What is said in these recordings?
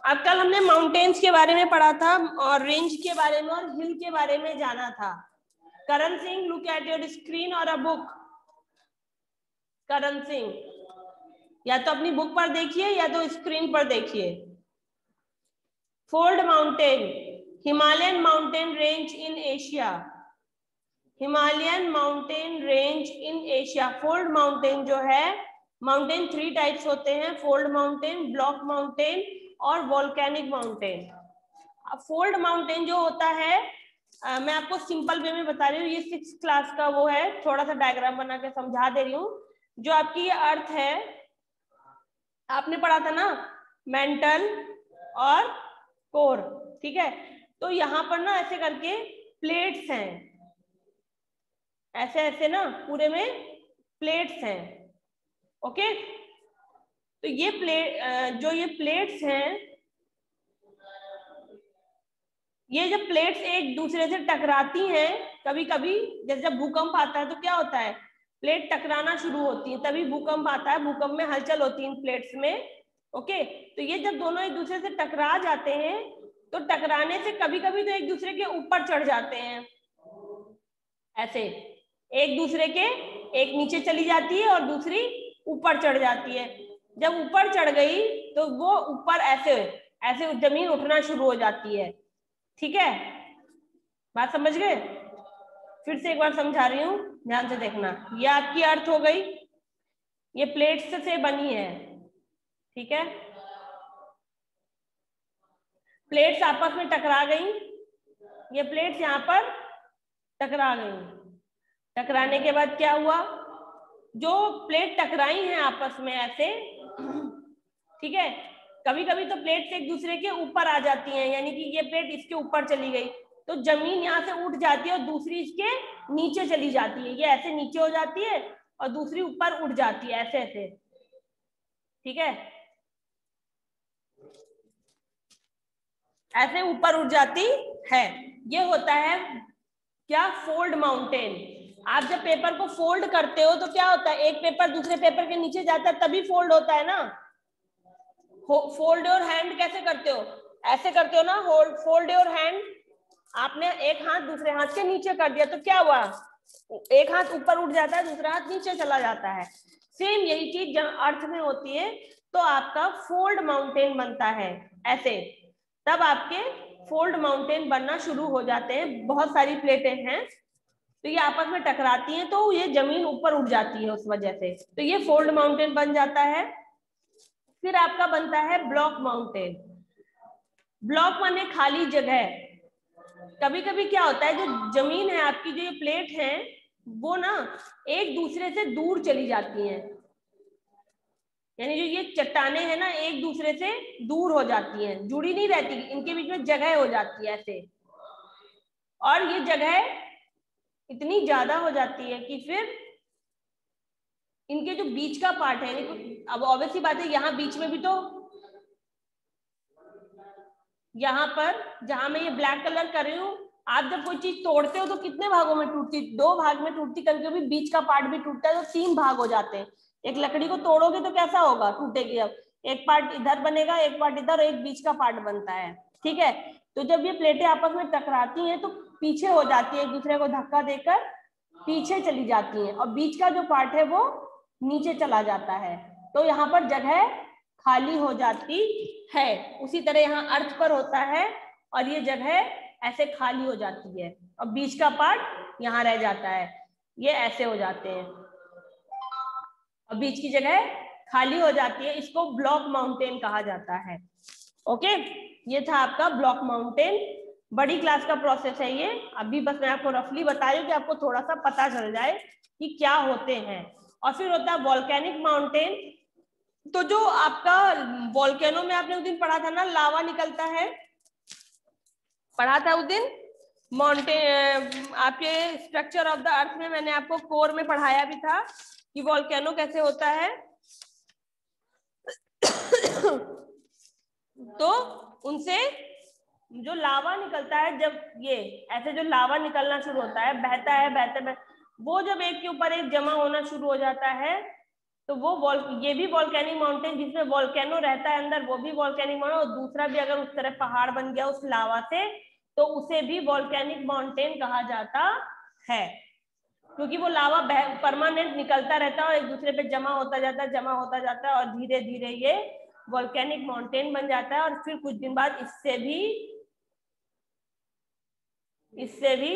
अब कल हमने माउंटेन्स के बारे में पढ़ा था और रेंज के बारे में और हिल के बारे में जाना था। Karan Singh, look at your screen और अ बुक। करण सिंह, या तो अपनी बुक पर देखिए या तो स्क्रीन पर देखिए। Fold mountain, Himalayan mountain range in Asia. Himalayan mountain range in Asia. Fold mountain जो है, माउंटेन 3 टाइप्स होते हैं, फोल्ड माउंटेन, ब्लॉक माउंटेन और वोल्केनिक माउंटेन। फोल्ड माउंटेन जो होता है, मैं आपको सिंपल वे में बता रही हूँ, ये 6th क्लास का वो है, थोड़ा सा डायग्राम बना के समझा दे रही हूँ। जो आपकी ये अर्थ है, आपने पढ़ा था ना, मेंटल और कोर, ठीक है। तो यहाँ पर ना ऐसे करके प्लेट्स हैं, ऐसे ऐसे ना पूरे में प्लेट्स हैं, ओके। तो ये जो ये प्लेट्स हैं, ये जब प्लेट्स एक दूसरे से टकराती हैं, कभी कभी जैसे जब भूकंप आता है तो क्या होता है, प्लेट टकराना शुरू होती है, तभी भूकंप आता है, भूकंप में हलचल होती है इन प्लेट्स में, ओके। तो ये जब दोनों एक दूसरे से टकरा जाते हैं, तो टकराने से कभी कभी तो एक दूसरे के ऊपर चढ़ जाते हैं, ऐसे एक दूसरे के, एक नीचे चली जाती है और दूसरी ऊपर चढ़ जाती है। जब ऊपर चढ़ गई तो वो ऊपर ऐसे ऐसे जमीन उठना शुरू हो जाती है, ठीक है। बात समझ गए? फिर से एक बार समझा रही हूँ, ध्यान से देखना। ये आपकी अर्थ हो गई, ये प्लेट्स से बनी है, ठीक है। प्लेट्स आपस में टकरा गई, ये प्लेट्स यहाँ पर टकरा गई। टकराने के बाद क्या हुआ, जो प्लेट टकराई हैं आपस में ऐसे, ठीक है, कभी कभी तो प्लेट्स एक दूसरे के ऊपर आ जाती हैं, यानी कि ये प्लेट इसके ऊपर चली गई तो जमीन यहाँ से उठ जाती है और दूसरी इसके नीचे चली जाती है, ये ऐसे नीचे हो जाती है और दूसरी ऊपर उठ जाती है, ऐसे ऐसे, ठीक है, ऐसे ऊपर उठ जाती है। ये होता है क्या, फोल्ड माउंटेन। आप जब पेपर को फोल्ड करते हो तो क्या होता है, एक पेपर दूसरे पेपर के नीचे जाता है तभी फोल्ड होता है ना। फोल्ड योर हैंड कैसे करते हो, ऐसे करते हो ना, फोल्ड योर हैंड। आपने एक हाथ दूसरे हाथ के नीचे कर दिया तो क्या हुआ, एक हाथ ऊपर उठ जाता है, दूसरा हाथ नीचे चला जाता है। सेम यही चीज जब अर्थ में होती है तो आपका फोल्ड माउंटेन बनता है ऐसे, तब आपके फोल्ड माउंटेन बनना शुरू हो जाते हैं। बहुत सारी प्लेटें हैं तो ये आपस में टकराती हैं तो ये जमीन ऊपर उठ जाती है उस वजह से, तो ये फोल्ड माउंटेन बन जाता है। फिर आपका बनता है ब्लॉक माउंटेन। ब्लॉक माने खाली जगह। कभी कभी क्या होता है, जो जमीन है आपकी, जो ये प्लेट है वो ना एक दूसरे से दूर चली जाती हैं, यानी जो ये चट्टाने हैं ना एक दूसरे से दूर हो जाती हैं, जुड़ी नहीं रहती, इनके बीच में जगह हो जाती है ऐसे, और ये जगह इतनी ज्यादा हो जाती है कि फिर इनके जो बीच का पार्ट है, अब ऑब्वियसली बात है, यहाँ बीच में भी तो, यहाँ पर जहां मैं ये ब्लैक कलर कर रही हूँ, आप जब कोई चीज तोड़ते हो तो कितने भागों में टूटती, 2 भाग में टूटती, कभी कभी बीच का पार्ट भी टूटता है तो 3 भाग हो जाते हैं। एक लकड़ी को तोड़ोगे तो कैसा होगा, टूटेगी, अब एक पार्ट इधर बनेगा, एक पार्ट इधर, एक बीच का पार्ट बनता है, ठीक है। तो जब ये प्लेटें आपस में टकराती हैं तो पीछे हो जाती है, एक दूसरे को धक्का देकर पीछे चली जाती हैं, और बीच का जो पार्ट है वो नीचे चला जाता है, तो यहाँ पर जगह खाली हो जाती है। उसी तरह यहाँ अर्थ पर होता है और ये जगह ऐसे खाली हो जाती है और बीच का पार्ट यहाँ रह जाता है, ये ऐसे हो जाते हैं और बीच की जगह खाली हो जाती है, इसको ब्लॉक माउंटेन कहा जाता है, ओके। ये था आपका ब्लॉक माउंटेन। बड़ी क्लास का प्रोसेस है ये, अभी बस मैं आपको रफली बता रही हूँ कि आपको थोड़ा सा पता चल जाए कि क्या होते हैं। और फिर होता है वॉल्केनिक माउंटेन। तो जो आपका वॉल्केनो में आपने उस दिन पढ़ा था ना, लावा निकलता है, पढ़ा था उस दिन माउंटेन, आपके स्ट्रक्चर ऑफ द अर्थ में मैंने आपको कोर में पढ़ाया भी था कि वॉल्केनो कैसे होता है। तो उनसे जो लावा निकलता है, जब ये ऐसे जो लावा निकलना शुरू होता है, बहता है, वो जब एक के ऊपर एक जमा होना शुरू हो जाता है तो वो ये भी वॉल्केनिक माउंटेन जिसमें वॉल्केनो रहता है अंदर, वो भी वॉल्केनिक माउंटेन, और दूसरा भी अगर उस तरह पहाड़ बन गया उस लावा से तो उसे भी वॉल्केनिक माउंटेन कहा जाता है, क्योंकि वो लावा परमानेंट निकलता रहता है और एक दूसरे पे जमा होता जाता है, जमा होता जाता है, और धीरे धीरे ये वॉल्केनिक माउंटेन बन जाता है। और फिर कुछ दिन बाद इससे भी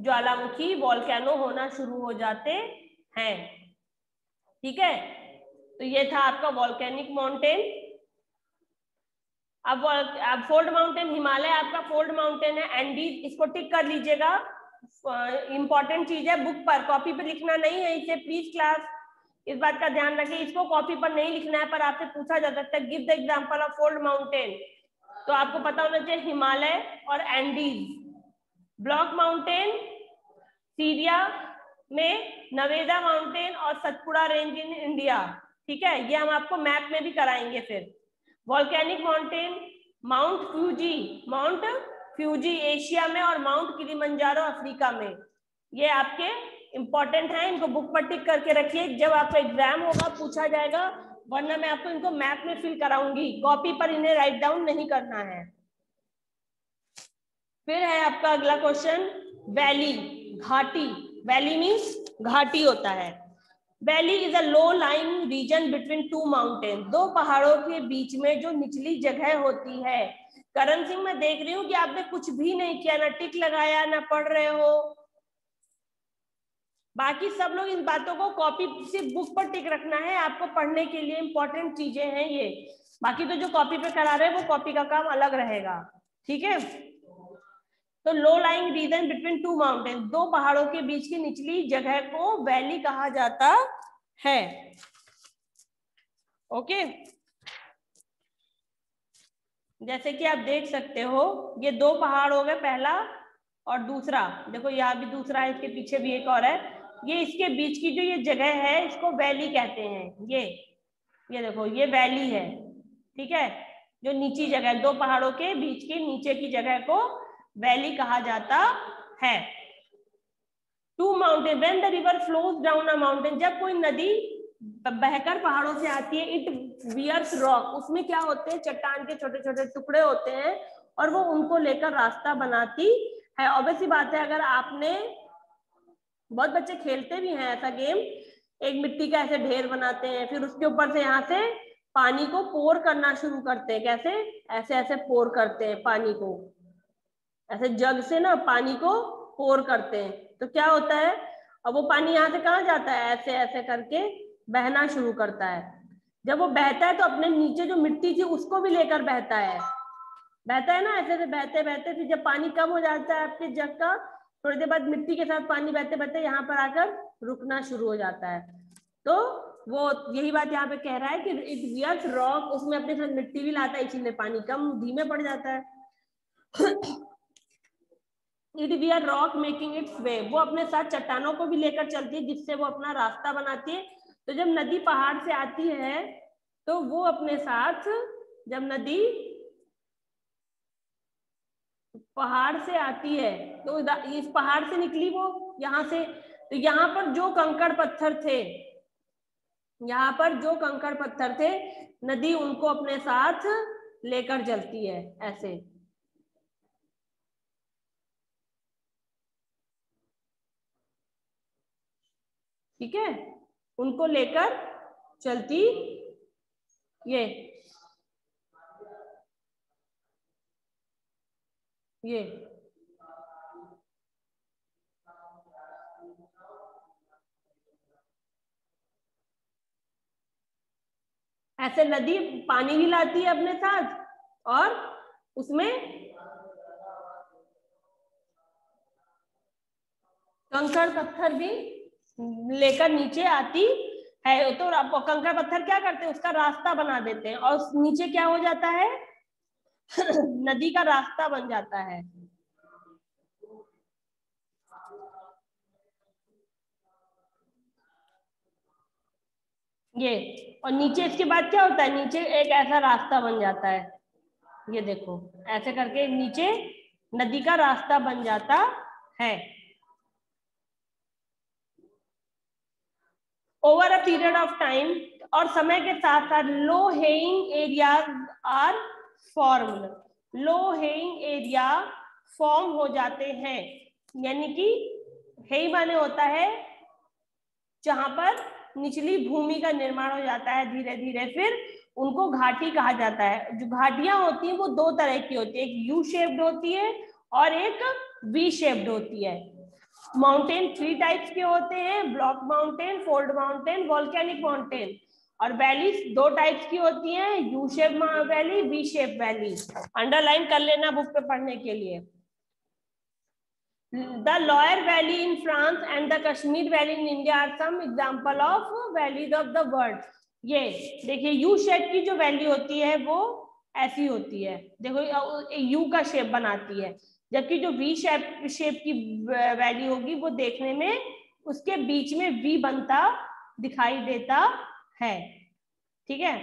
ज्वालामुखी वॉल्केनो होना शुरू हो जाते हैं। ठीक है, तो ये था आपका वॉल्केनिक माउंटेन। अब फोल्ड माउंटेन, हिमालय आपका फोल्ड माउंटेन है। एंडीज, इसको टिक कर लीजिएगा, इंपॉर्टेंट चीज है, बुक पर कॉपी पे लिखना नहीं है इसे, प्लीज क्लास इस बात का ध्यान रखें, इसको कॉपी पर नहीं लिखना है, पर आपसे पूछा जा सकता है give the example of fold mountain, तो आपको पता होना चाहिए हिमालय और एंडीज। ब्लॉक माउंटेन सीरिया में, नवेदा माउंटेन और सतपुड़ा रेंज इन इंडिया। ठीक है, ये हम आपको मैप में भी कराएंगे। फिर volcanic mountain, Mount Fuji Asia में और माउंट किलिमंजारो अफ्रीका में। ये आपके इंपॉर्टेंट है, इनको बुक पर टिक करके रखिए, जब आपका एग्जाम होगा पूछा जाएगा, वरना मैं आपको इनको मैप में फिल कराऊंगी, कॉपी पर इन्हें राइट डाउन नहीं करना है। फिर है आपका अगला क्वेश्चन, वैली, घाटी। वैली मीन्स घाटी होता है। Valley is a low lying region between two mountain, दो पहाड़ों के बीच में जो निचली जगह होती है। करण सिंह, मैं देख रही हूँ कि आपने कुछ भी नहीं किया, ना टिक लगाया, ना पढ़ रहे हो। बाकी सब लोग इन बातों को कॉपी, सिर्फ बुक पर टिक रखना है, आपको पढ़ने के लिए इंपॉर्टेंट चीजें हैं ये। बाकी तो जो कॉपी पे करा रहे हैं वो कॉपी का काम अलग रहेगा। ठीक है, तो low lying region between two mountain, दो पहाड़ों के बीच की निचली जगह को वैली कहा जाता है। ओके, जैसे कि आप देख सकते हो, ये दो पहाड़ हो गए, पहला और दूसरा, देखो यहाँ भी दूसरा है, इसके पीछे भी एक और है। ये इसके बीच की जो ये जगह है इसको वैली कहते हैं। ये देखो, ये वैली है। ठीक है, जो नीची जगह, दो पहाड़ों के बीच की नीचे की जगह को वैली कहा जाता है। To mountain, when the river flows down a mountain, जब कोई नदी बहकर पहाड़ों से आती है, इट वियर्स रॉक, उसमें क्या होते हैं, चट्टान के छोटे छोटे टुकड़े होते हैं और वो उनको लेकर रास्ता बनाती है। ऑब्वियस सी बात है, अगर आपने, बहुत बच्चे खेलते भी हैं ऐसा गेम, एक मिट्टी का ऐसे ढेर बनाते हैं, फिर उसके ऊपर से यहाँ से पानी को पोर करना शुरू करते हैं। कैसे, ऐसे ऐसे पोर करते हैं पानी को, ऐसे जग से ना पानी को पोर करते हैं, तो क्या होता है, अब वो पानी यहाँ से कहाँ जाता है, ऐसे ऐसे करके बहना शुरू करता है। जब वो बहता है तो अपने नीचे जो मिट्टी थी उसको भी लेकर बहता है, ना ऐसे ऐसे बहते बहते, फिर जब पानी कम हो जाता है आपके जग का, थोड़ी देर बाद मिट्टी के साथ पानी बहते बहते यहाँ पर आकर रुकना शुरू हो जाता है। तो वो यही बात यहाँ पे कह रहा है कि इट वियर्स रॉक, उसमें अपने साथ मिट्टी भी लाता है, इसीलिए पानी कम धीमे पड़ जाता है। It wear rock making its way, वो अपने साथ चट्टानों को भी लेकर चलती है जिससे वो अपना रास्ता बनाती है। तो जब नदी पहाड़ से आती है तो वो अपने साथ, जब नदी पहाड़ से आती है तो इस पहाड़ से निकली वो यहाँ से, तो यहाँ पर जो कंकड़ पत्थर थे, यहाँ पर जो कंकड़ पत्थर थे, नदी उनको अपने साथ लेकर चलती है ऐसे। ठीक है, उनको लेकर चलती, ये ऐसे नदी पानी भी लाती है अपने साथ और उसमें कंकड़ पत्थर भी लेकर नीचे आती है। तो कंकड़ पत्थर क्या करते हैं, उसका रास्ता बना देते हैं और नीचे क्या हो जाता है, नदी का रास्ता बन जाता है। ये, और नीचे इसके बाद क्या होता है, नीचे एक ऐसा रास्ता बन जाता है, ये देखो ऐसे करके नीचे नदी का रास्ता बन जाता है। Over a period of time, और समय के साथ साथ low lying areas are formed, low lying area form हो जाते हैं, यानी कि हेई माने होता है जहां पर निचली भूमि का निर्माण हो जाता है धीरे धीरे, फिर उनको घाटी कहा जाता है। जो घाटियां होती हैं वो दो तरह की होती है, एक यू शेप्ड होती है और एक वी शेप्ड होती है। माउंटेन 3 टाइप्स के होते हैं, block mountain, fold mountain, volcanic mountain. और वैलीज 2 टाइप्स की होती हैं, U shape valley, V shape valley. Underline कर लेना बुक पे पढ़ने के लिए। The Loire Valley in France and the Kashmir Valley in India are some example of valleys of the world। ये देखिए यू शेप की जो वैली होती है वो ऐसी होती है, देखो यू का शेप बनाती है, जबकि जो वी शेप की वैली होगी वो देखने में उसके बीच में वी बनता दिखाई देता है। ठीक है,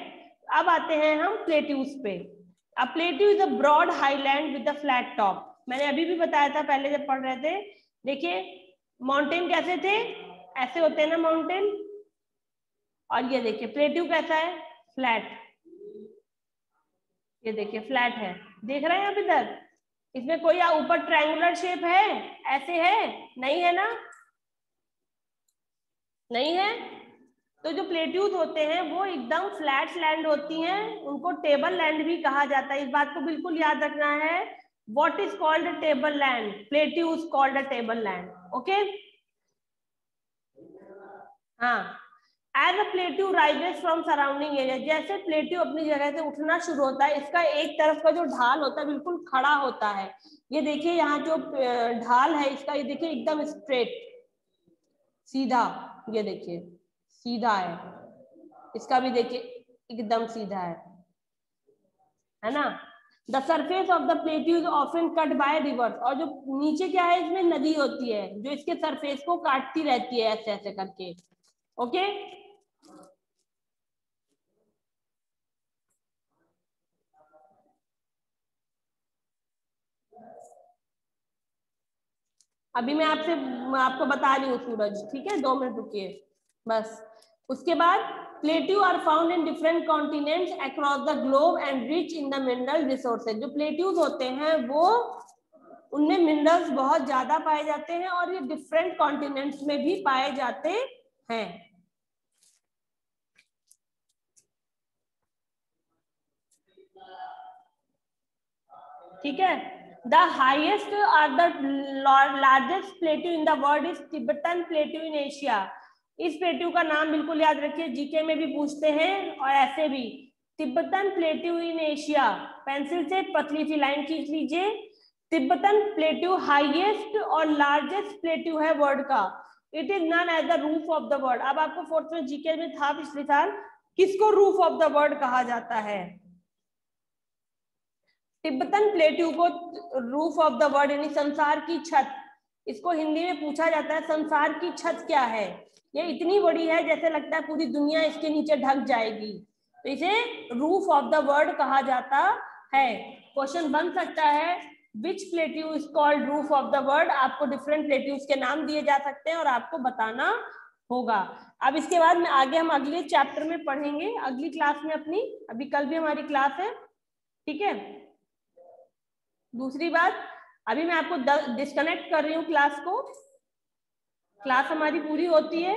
अब आते हैं हम प्लेट्यूज पे। अब plateau is a broad highland with a flat top. मैंने अभी भी बताया था पहले जब पढ़ रहे थे, देखिए माउंटेन कैसे थे, ऐसे होते हैं ना माउंटेन, और ये देखिए प्लेट्यू कैसा है, फ्लैट, ये देखिए फ्लैट है, देख रहे हैं आप इधर, इसमें कोई ऊपर ट्रायंगुलर शेप है, ऐसे है, नहीं है ना, नहीं है। तो जो प्लेट्यूज होते हैं वो एकदम फ्लैट लैंड होती हैं, उनको टेबल लैंड भी कहा जाता है। इस बात को बिल्कुल याद रखना है, what is called a table land, plateaus called a table land. Okay, हाँ, as a plateau rises from surrounding area, जैसे प्लेट्यू अपनी जगह से उठना शुरू होता है, इसका एक तरफ का जो ढाल होता है बिल्कुल खड़ा होता है। ये देखिए यहाँ जो ढाल है इसका, ये देखिए एकदम स्ट्रेट सीधा, ये देखिए सीधा है, इसका भी देखिए एकदम सीधा है ना। The surface of the plateau is often cut by reverse, और जो नीचे क्या है इसमें नदी होती है जो इसके सरफेस को काटती रहती है ऐसे ऐसे करके। ओके, अभी मैं आपको बता रही हूँ सूरज, ठीक है, 2 मिनट रुकिए बस। उसके बाद plateau are found in different continents across the globe and rich in the mineral resources. जो प्लेट्यूज होते हैं वो उनमें मिनरल्स बहुत ज्यादा पाए जाते हैं और ये डिफरेंट कॉन्टिनेंट्स में भी पाए जाते हैं। ठीक है, the highest are the largest plateau in the world is Tibetan plateau in Asia. इस प्लेट्यू का नाम बिल्कुल याद रखिए, जीके में भी पूछते हैं और ऐसे भी, Tibetan plateau in Asia, pencil से पतली सी लाइन खींच लीजिए। तिब्बतन प्लेट्यू हाईएस्ट और लार्जेस्ट प्लेट्यू है वर्ल्ड का। It is known as the roof of the world. अब आपको 4th में जीके में था पिछले साल, किसको रूफ ऑफ द वर्ल्ड कहा जाता है? तिब्बतन प्लेट्यू को रूफ ऑफ द वर्ल्ड यानी संसार की छत, इसको हिंदी में पूछा जाता है संसार की छत क्या है। ये इतनी बड़ी है जैसे लगता है पूरी दुनिया इसके नीचे ढक जाएगी, तो इसे रूफ ऑफ द वर्ल्ड कहा जाता है। क्वेश्चन बन सकता है, which plateau is called roof of the world. आपको डिफरेंट प्लेट्यूज के नाम दिए जा सकते हैं और आपको बताना होगा। अब इसके बाद में आगे हम अगले चैप्टर में पढ़ेंगे, अगली क्लास में अपनी, अभी कल भी हमारी क्लास है, ठीक है। दूसरी बात, अभी मैं आपको डिस्कनेक्ट कर रही हूँ क्लास को, क्लास हमारी पूरी होती है